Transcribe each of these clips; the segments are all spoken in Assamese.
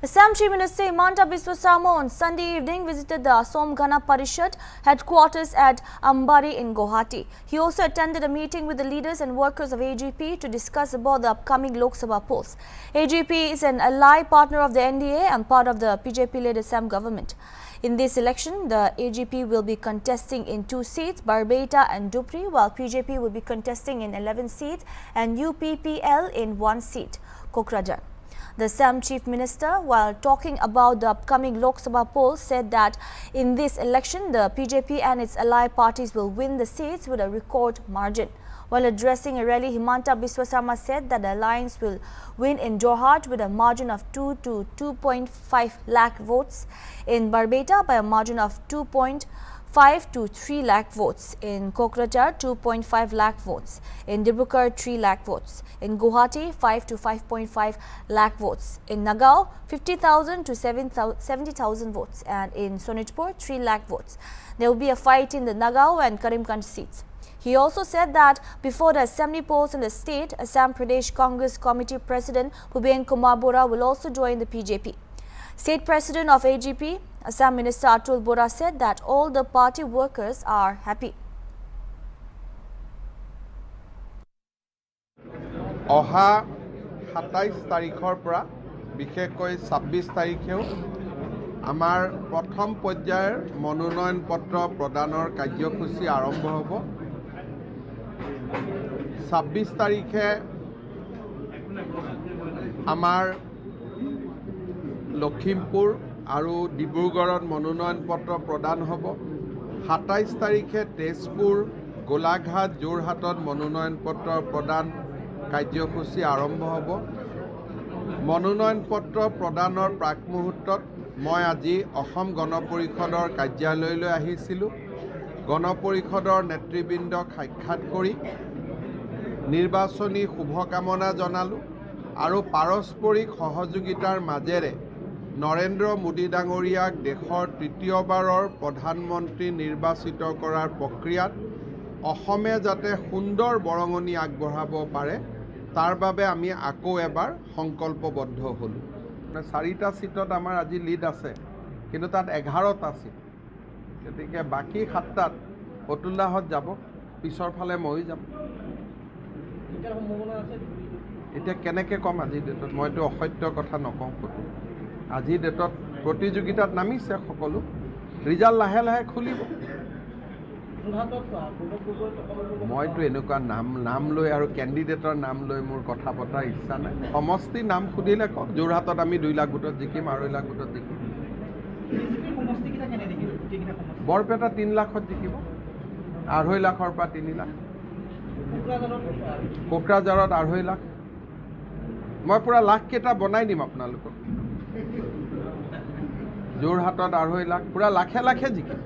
Assam Chief Minister Himanta Biswa Sarma on Sunday evening visited the Assam Gana Parishad headquarters at Ambari in Guwahati. He also attended a meeting with the leaders and workers of AGP to discuss about the upcoming Lok Sabha polls. AGP is an ally partner of the NDA and part of the BJP-led Assam government. In this election, the AGP will be contesting in 2 seats, Barbeta and Dupri, while BJP will be contesting in 11 seats and UPPL in 1 seat, Kokrajhar. The Assam Chief Minister, while talking about the upcoming Lok Sabha polls, said that in this election, the BJP and its ally parties will win the seats with a record margin. While addressing a rally, Himanta Biswa Sarma said that the alliance will win in Jorhat with a margin of 2 to 2.5 lakh votes, in Barbeta by a margin of 2.5 to 3 lakh votes, in Kokrajhar 2.5 lakh votes, in Dibrugarh 3 lakh votes, in Guwahati 5 to 5.5 lakh votes, in Nagaon 50,000 to 70,000 votes, and in Sonitpur 3 lakh votes. There will be a fight in the Nagaon and Karimganj seats. He also said that before the assembly polls in the state, Assam Pradesh Congress Committee President Bhupen Kumar Bora will also join the BJP. State President of AGP, Assam Minister Atul Bora, said that all the party workers are happy. অহা 27 তাৰিখৰ পৰা বিশেষকৈ 26 তাৰিখেও আমাৰ প্ৰথম পৰ্যায়ৰ মনোনয়ন পত্ৰ প্ৰদানৰ কাৰ্যসূচী আৰম্ভ হ'ব। 26 তাৰিখে আমাৰ লখিমপুৰ আৰু ডিব্ৰুগড়ত মনোনয়ন পত্ৰ প্ৰদান হ'ব। 27 তাৰিখে তেজপুৰ, গোলাঘাট, যোৰহাটত মনোনয়ন পত্ৰ প্ৰদান কাৰ্যসূচী আৰম্ভ হ'ব। মনোনয়ন পত্ৰ প্ৰদানৰ প্ৰাক মুহূৰ্তত মই আজি অসম গণ পৰিষদৰ কাৰ্যালয়লৈ আহিছিলোঁ। গণ পৰিষদৰ নেতৃবৃন্দক সাক্ষাৎ কৰি নিৰ্বাচনী শুভকামনা জনালোঁ আৰু পাৰস্পৰিক সহযোগিতাৰ মাজেৰে নৰেন্দ্ৰ মোদী ডাঙৰীয়াক দেশৰ তৃতীয়বাৰৰ প্ৰধানমন্ত্ৰী নিৰ্বাচিত কৰাৰ প্ৰক্ৰিয়াত অসমে যাতে সুন্দৰ বৰঙণি আগবঢ়াব পাৰে তাৰ বাবে আমি আকৌ এবাৰ সংকল্পবদ্ধ হ'লোঁ। 4টা সিটত আমাৰ আজি লিড আছে, কিন্তু তাত 11টা সিট, গতিকে বাকী 7টাত অতুল্লাহত যাব, পিছৰ ফালে ময়ো যাম। এতিয়া কেনেকৈ ক'ম আজিৰ ডেটত? মইতো অসত্য কথা নকওঁ ক'তো। আজিৰ ডেটত প্ৰতিযোগিতাত নামিছে সকলো, ৰিজাল্ট লাহে লাহে খুলিব। মইতো এনেকুৱা নাম লৈ আৰু কেণ্ডিডেটৰ নাম লৈ মোৰ কথা পতাৰ ইচ্ছা নাই। সমষ্টি নাম সুধিলে কওক। যোৰহাটত আমি 2 লাখ ভোটত জিকিম, 2.5 লাখ ভোটত জিকিম। বৰপেটা 3 লাখত জিকিব, 2.5 লাখৰ পৰা 3 লাখ। কোকৰাঝাৰত 2.5 লাখ। মই পুৰা লাখকেইটা বনাই দিম আপোনালোকক। যোৰহাটত 2.5 লাখ, পুৰা লাখে লাখে জিকিম।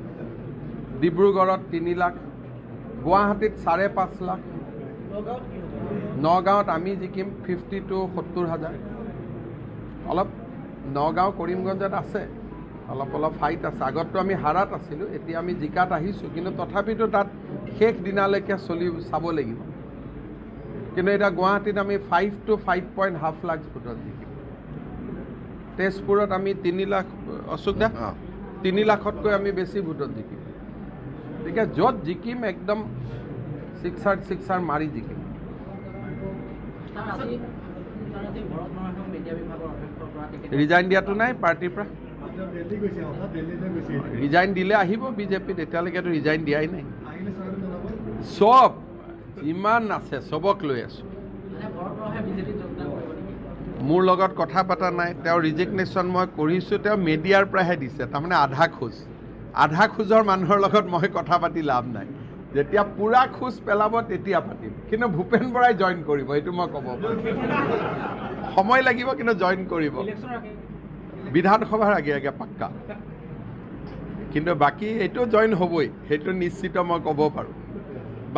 ডিব্ৰুগড়ত 3 লাখ, গুৱাহাটীত 5.5 লাখ, নগাঁৱত আমি জিকিম 50 to 70 হাজাৰ। অলপ নগাঁও কৰিমগঞ্জত আছে, অলপ ফাইট আছে। আগততো আমি হাৰাত আছিলোঁ, এতিয়া আমি জিকাত আহিছোঁ, কিন্তু তথাপিতো তাত শেষ দিনালৈকে চাব লাগিব। কিন্তু এতিয়া গুৱাহাটীত আমি 5 to 5.5 লাখ ভোটত জিকিম। তেজপুৰত আমি 3 লাখ, অশোক দা 3 লাখতকৈ আমি বেছি ভোটত জিকিম। গতিকে য'ত জিকিম একদম চিক্সাৰ মাৰি জিকিম। ৰিজাইন দিয়াটো নাই পাৰ্টিৰ পৰা। ৰিজাইন দিলে আহিব বিজেপিত, এতিয়ালৈকেতো ৰিজাইন দিয়াই নাই। চব যিমান আছে চবক লৈ আছোঁ। মোৰ লগত কথা পতা নাই, তেওঁ ৰিজিগনেশ্যন মই কৰিছোঁ, তেওঁ মিডিয়াৰ পৰাহে দিছে, তাৰমানে আধা খোজৰ মানুহৰ লগত মই কথা পাতি লাভ নাই। যেতিয়া পূৰা খোজ পেলাব তেতিয়া পাতিম। কিন্তু ভূপেন বৰাই জইন কৰিব, এইটো মই ক'ব পাৰোঁ। সময় লাগিব, কিন্তু জইন কৰিব। বিধানসভাৰ আগে আগে পাক্কা। কিন্তু বাকী এইটো জইন হ'বই, সেইটো নিশ্চিত মই ক'ব পাৰোঁ।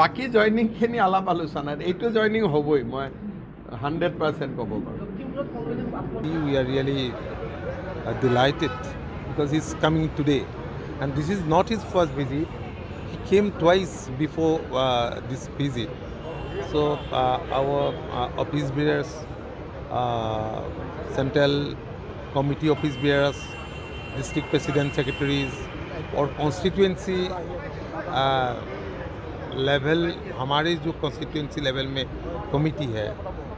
বাকী জইনিংখিনি আলাপ আলোচনাত এইটো জইনিং হ'বই, মই 100% ক'ব পাৰোঁ। We are really delighted because he's coming today, and this is not his first visit. He came twice before this visit. So our office bearers, central committee office bearers, district president secretaries और constituency लेवल हमारे जो constituency लेवल में कमिटी है,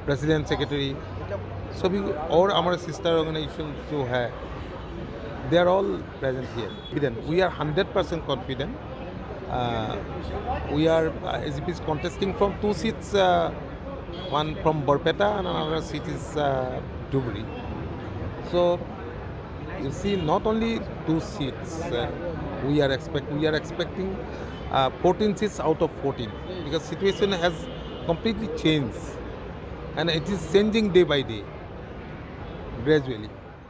प्रेसिडेंट सेक्रेटरी सभी और हमारे सिस्टर ऑर्गेनाइजेशन जो है, they are all present here. We are 100% confident. We are AGP is contesting from 2 seats, one from Borpeta and another seat is Dhubri. So you see, not only 2 seats, we are expecting 14 seats out of 14 because situation has completely changed and it is changing day by day, gradually.